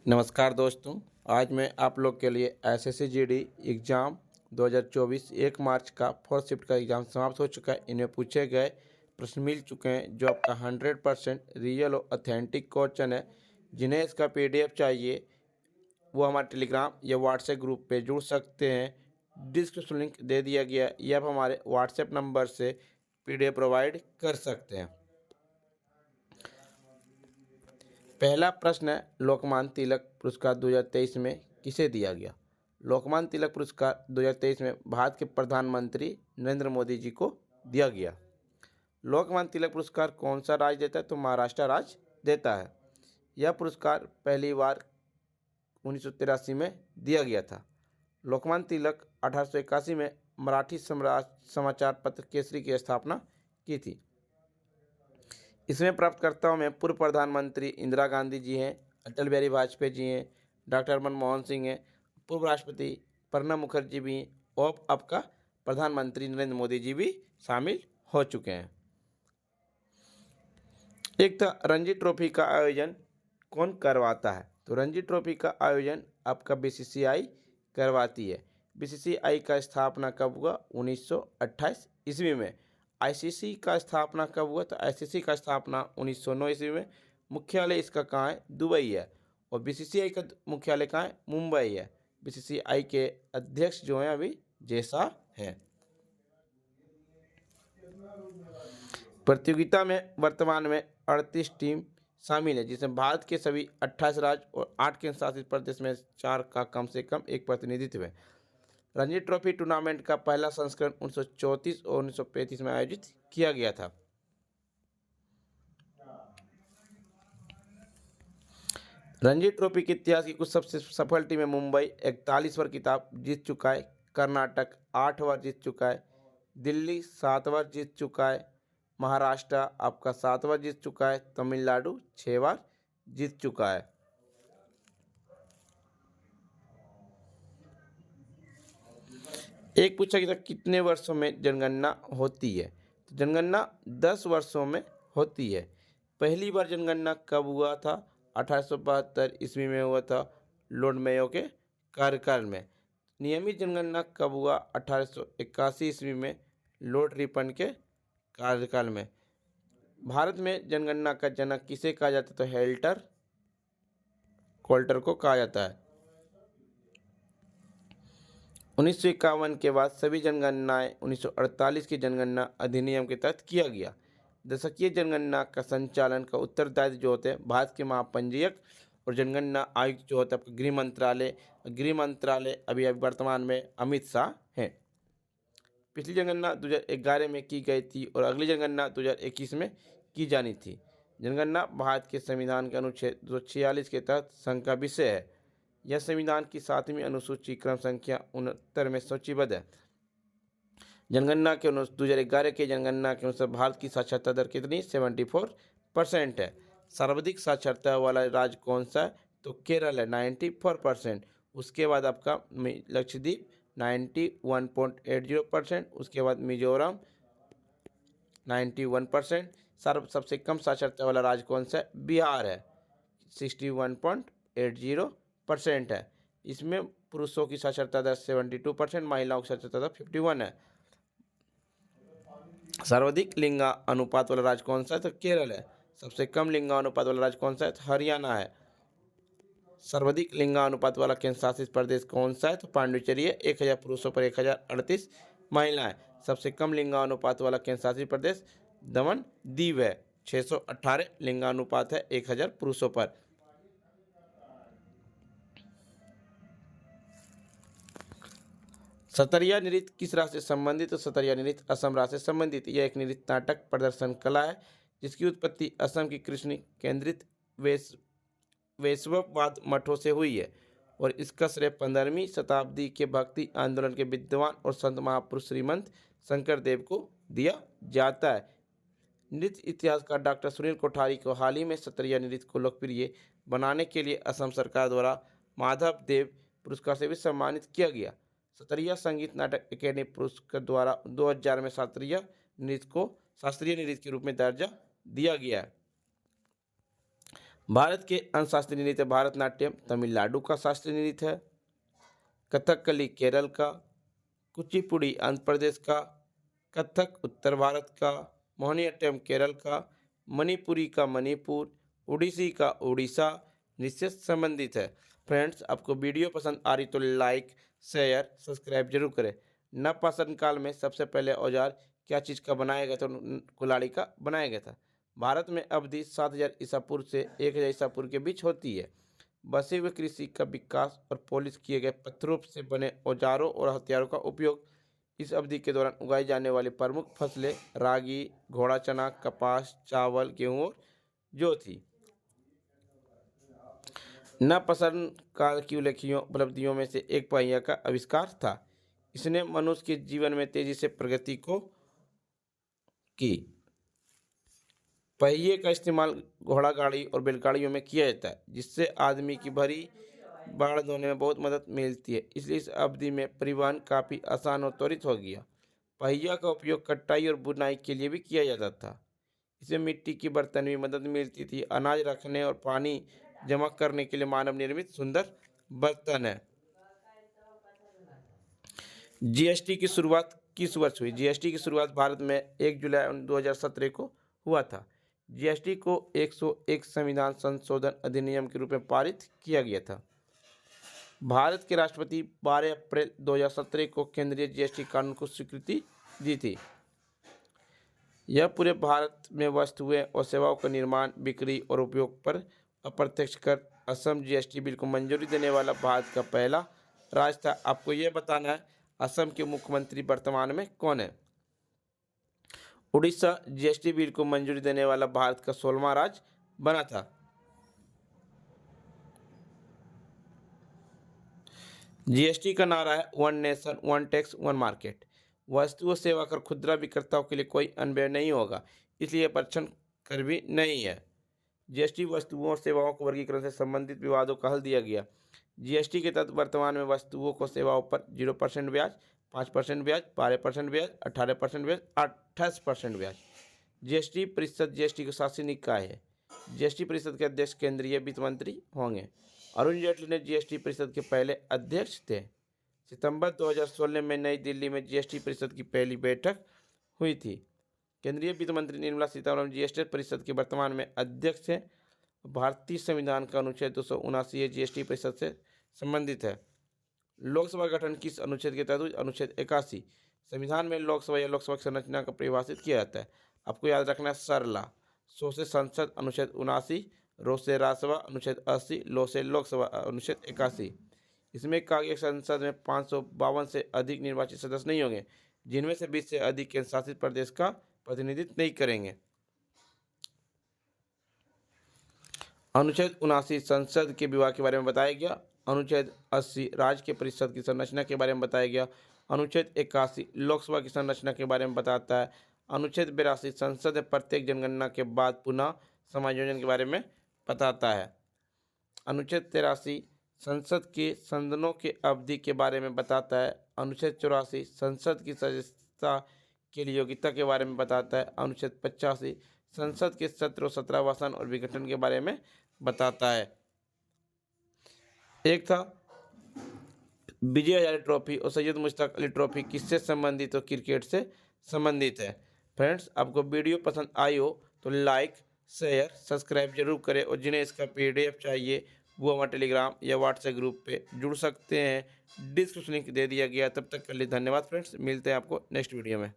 नमस्कार दोस्तों। आज मैं आप लोग के लिए एसएससी जीडी एग्ज़ाम 2024 1 मार्च का फोर्थ शिफ्ट का एग्ज़ाम समाप्त हो चुका है। इनमें पूछे गए प्रश्न मिल चुके हैं जो आपका 100% रियल और ऑथेंटिक क्वेश्चन है। जिन्हें इसका पीडीएफ चाहिए वो हमारे टेलीग्राम या व्हाट्सएप ग्रुप पे जुड़ सकते हैं। डिस्क्रिप्शन लिंक दे दिया गया है या आप हमारे व्हाट्सएप नंबर से पीडीएफ प्रोवाइड कर सकते हैं। पहला प्रश्न है, लोकमान्य तिलक पुरस्कार 2023 में किसे दिया गया? लोकमान्य तिलक पुरस्कार 2023 में भारत के प्रधानमंत्री नरेंद्र मोदी जी को दिया गया। लोकमान्य तिलक पुरस्कार कौन सा राज्य देता है? तो महाराष्ट्र राज्य देता है। यह पुरस्कार पहली बार 1983 में दिया गया था। लोकमान्य तिलक 1881 में मराठी समाचार पत्र केसरी की स्थापना की थी। इसमें प्राप्तकर्ताओं में पूर्व प्रधानमंत्री इंदिरा गांधी जी हैं, अटल बिहारी वाजपेयी जी हैं, डॉक्टर मनमोहन सिंह हैं, पूर्व राष्ट्रपति प्रणब मुखर्जी भी और आपका प्रधानमंत्री नरेंद्र मोदी जी भी शामिल हो चुके हैं। एक था रणजी ट्रॉफी का आयोजन कौन करवाता है? तो रणजी ट्रॉफी का आयोजन आपका बीसीसीआई करवाती है। बीसीसीआई का स्थापना कब हुआ? 1928 ईस्वी में। आईसीसी का स्थापना कब हुआ? तो आईसीसी का स्थापना 1909 ईस्वी में। मुख्यालय इसका कहाँ है? दुबई है। और बीसीसीआई का मुख्यालय कहाँ है? मुंबई है। बीसीसीआई के अध्यक्ष जो हैं अभी जैसा है। प्रतियोगिता में वर्तमान में 38 टीम शामिल है, जिसमें भारत के सभी 28 राज्य और 8 केंद्र शासित प्रदेश में 4 का कम से कम एक प्रतिनिधित्व है। रणजी ट्रॉफी टूर्नामेंट का पहला संस्करण 1934 और 1935 में आयोजित किया गया था। रणजी ट्रॉफी के इतिहास की कुछ सबसे सफल टीमें: मुंबई 41 बार खिताब जीत चुका है, कर्नाटक 8 बार जीत चुका है, दिल्ली 7 बार जीत चुका है, महाराष्ट्र आपका 7 बार जीत चुका है, तमिलनाडु 6 बार जीत चुका है। एक पूछा गया था कितने वर्षों में जनगणना होती है? तो जनगणना 10 वर्षों में होती है। पहली बार जनगणना कब हुआ था? 1872 ईस्वी में हुआ था, लॉर्ड मेयो के कार्यकाल में। नियमित जनगणना कब हुआ? 1881 ईस्वी में, लॉर्ड रिपन के कार्यकाल में। भारत में जनगणना का जनक किसे कहा जाता है? तो हेल्टर कोल्टर को कहा जाता है। 1951 के बाद सभी जनगणनाएं 1948 की जनगणना अधिनियम के तहत किया गया। दशकीय जनगणना का संचालन का उत्तरदायित्व जो होते हैं भारत के महापंजीयक और जनगणना आयुक्त जो होता है आपका गृह मंत्रालय अभी वर्तमान में अमित शाह हैं। पिछली जनगणना 2011 में की गई थी और अगली जनगणना 2021 में की जानी थी। जनगणना भारत के संविधान के अनुच्छेद 246 के तहत संघ का विषय है। यह संविधान की 7वीं अनुसूची क्रम संख्या 69 में सूचीबद्ध है। जनगणना के 2011 की जनगणना के अनुसार भारत की साक्षरता दर कितनी? 74% है। सर्वाधिक साक्षरता वाला राज्य कौन सा है? तो केरल है, 94%। उसके बाद आपका लक्षद्वीप 91.80%, उसके बाद मिजोरम 91%। सबसे कम साक्षरता वाला राज्य कौन सा है? बिहार है, 61.80% है। इसमें पुरुषों की साक्षरता दर 72%, महिलाओं की साक्षरता दर 51 है। सर्वाधिक लिंगा अनुपात वाला राज्य कौन सा है? तो केरल है। सबसे कम लिंगा अनुपात वाला राज्य कौन सा है? तो हरियाणा है। सर्वाधिक लिंगा अनुपात वाला केंद्र शासित प्रदेश कौन सा है? तो पांडिचेरी है, 1000 पुरुषों पर 1038 महिलाएं। सबसे कम लिंगा अनुपात वाला केंद्र शासित प्रदेश दमन दीव है, 618 लिंगानुपात है 1000 पुरुषों पर। सतरिया नृत्य किस राज्य से संबंधित? तो सतरिया नृत्य असम राज्य से संबंधित। यह एक नृत्य नाटक प्रदर्शन कला है जिसकी उत्पत्ति असम की कृष्ण केंद्रित वैष्णववाद मठों से हुई है और इसका श्रेय 15वीं शताब्दी के भक्ति आंदोलन के विद्वान और संत महापुरुष श्रीमंत शंकर देव को दिया जाता है। नृत्य इतिहासकार डॉक्टर सुनील कोठारी को हाल ही में सतरिया नृत्य को लोकप्रिय बनाने के लिए असम सरकार द्वारा माधव देव पुरस्कार से भी सम्मानित किया गया। सतरिया संगीत नाटक अकेडमी पुरस्कार द्वारा 2000 में शास्त्रीय नृत्य के रूप में दर्जा दिया गया है। भारत के अन्य शास्त्रीय नृत्य भारतनाट्यम तमिलनाडु का शास्त्रीय नृत्य है, कथकली केरल का, कुचिपुड़ी आंध्र प्रदेश का, कथक उत्तर भारत का, मोहिनीअट्टम केरल का, मणिपुरी का मणिपुर, उड़ीसी का उड़ीसा नृत्य से संबंधित है। फ्रेंड्स, आपको वीडियो पसंद आ रही तो लाइक शेयर सब्सक्राइब जरूर करें। नवपाषाण काल में सबसे पहले औजार क्या चीज़ का बनाया गया था? कुल्हाड़ी का बनाया गया था। भारत में अवधि 7000 ईसा पूर्व से 1000 ईसा पूर्व के बीच होती है। बसे हुए कृषि का विकास और पॉलिश किए गए पत्थरों से बने औजारों और हथियारों का उपयोग इस अवधि के दौरान उगाई जाने वाली प्रमुख फसलें रागी, घोड़ा चना, कपास, चावल, गेहूं और जौ थी। नवपाषाण काल की उल्लेखनीय उपलब्धियों में से एक पहिया का आविष्कार था। इसने मनुष्य के जीवन में तेजी से प्रगति को की। पहिए का इस्तेमाल घोड़ा गाड़ी और बैलगाड़ियों में किया जाता है, जिससे आदमी की भरी भाड़ ढोने में बहुत मदद मिलती है। इसलिए इस अवधि में परिवहन काफ़ी आसान और त्वरित हो गया। पहिया का उपयोग कटाई और बुनाई के लिए भी किया जाता था। इसमें मिट्टी की बर्तन भी मदद मिलती थी। अनाज रखने और पानी जमा करने के लिए मानव निर्मित सुंदर बर्तन है। जीएसटी की शुरुआत किस वर्ष हुई? जीएसटी की शुरुआत भारत में 1 जुलाई 2017 को हुआ था। जीएसटी को 101 संविधान संशोधन अधिनियम के रूप में पारित किया गया था। भारत के राष्ट्रपति 12 अप्रैल 2017 को केंद्रीय जीएसटी कानून को स्वीकृति दी थी। यह पूरे भारत में वस्तुएं और सेवाओं का निर्माण, बिक्री और उपयोग पर अप्रत्यक्ष कर असम जीएसटी बिल को मंजूरी देने वाला भारत का पहला राज्य था। आपको यह बताना है असम के मुख्यमंत्री वर्तमान में कौन है? उड़ीसा जीएसटी बिल को मंजूरी देने वाला भारत का 16वां राज्य बना था। जीएसटी का नारा है one nation one tax one market. वस्तु और सेवा कर खुदरा विक्रेताओं के लिए कोई अनव्यय नहीं होगा, इसलिए परीक्षण कर भी नहीं है। जीएसटी वस्तुओं और सेवाओं को वर्गीकरण से संबंधित विवादों का हल दिया गया। जीएसटी के तहत वर्तमान में वस्तुओं को सेवाओं पर 0% ब्याज, 5% ब्याज, 12% ब्याज, 18% ब्याज, 28% ब्याज। जीएसटी परिषद जीएसटी का शासी निकाय है। जीएसटी परिषद के अध्यक्ष केंद्रीय वित्त मंत्री होंगे। अरुण जेटली ने जीएसटी परिषद के पहले अध्यक्ष थे। सितंबर 2016 में नई दिल्ली में जीएसटी परिषद की पहली बैठक हुई थी। केंद्रीय वित्त मंत्री निर्मला सीतारमण जीएसटी परिषद के वर्तमान में अध्यक्ष हैं। भारतीय संविधान का अनुच्छेद 279 जीएसटी परिषद से संबंधित है। लोकसभा गठन किस अनुच्छेद के तहत हुई? अनुच्छेद 81। संविधान में लोकसभा या लोकसभा की संरचना को परिभाषित किया जाता है। आपको याद रखना है सरला। सो से संसद अनुच्छेद 79, रो से राज्यसभा अनुच्छेद 80, लो से लोकसभा अनुच्छेद 81। इसमें कहा गया संसद में 552 से अधिक निर्वाचित सदस्य नहीं होंगे, जिनमें से 20 से अधिक केंद्र शासित प्रदेश का प्रतिनिधित्व नहीं करेंगे। अनुच्छेद 79 संसद के विभाग के बारे में बताया गया। अनुच्छेद 80 राज्य के परिषद की संरचना के बारे में बताया गया। अनुच्छेद 81 लोकसभा की संरचना के बारे में बताता है। अनुच्छेद 82 संसद में प्रत्येक जनगणना के बाद पुनः समायोजन के बारे में बताता है। अनुच्छेद 83 संसद के सदनों के अवधि के बारे में बताता है। अनुच्छेद 84 संसद की सदस्यता के लिए योग्यता के बारे में बताता है। अनुच्छेद 85 संसद के सत्र, सत्रावसान और विघटन के बारे में बताता है। एक था विजय हजारे ट्रॉफी और सैयद मुश्ताक अली ट्रॉफी किससे संबंधित और क्रिकेट से संबंधित है। फ्रेंड्स, आपको वीडियो पसंद आई हो तो लाइक शेयर सब्सक्राइब जरूर करें, और जिन्हें इसका PDF चाहिए वो हमारे टेलीग्राम या व्हाट्सएप ग्रुप पे जुड़ सकते हैं। डिस्क्रिप्शन लिंक दे दिया गया। तब तक के लिए धन्यवाद फ्रेंड्स, मिलते हैं आपको नेक्स्ट वीडियो में।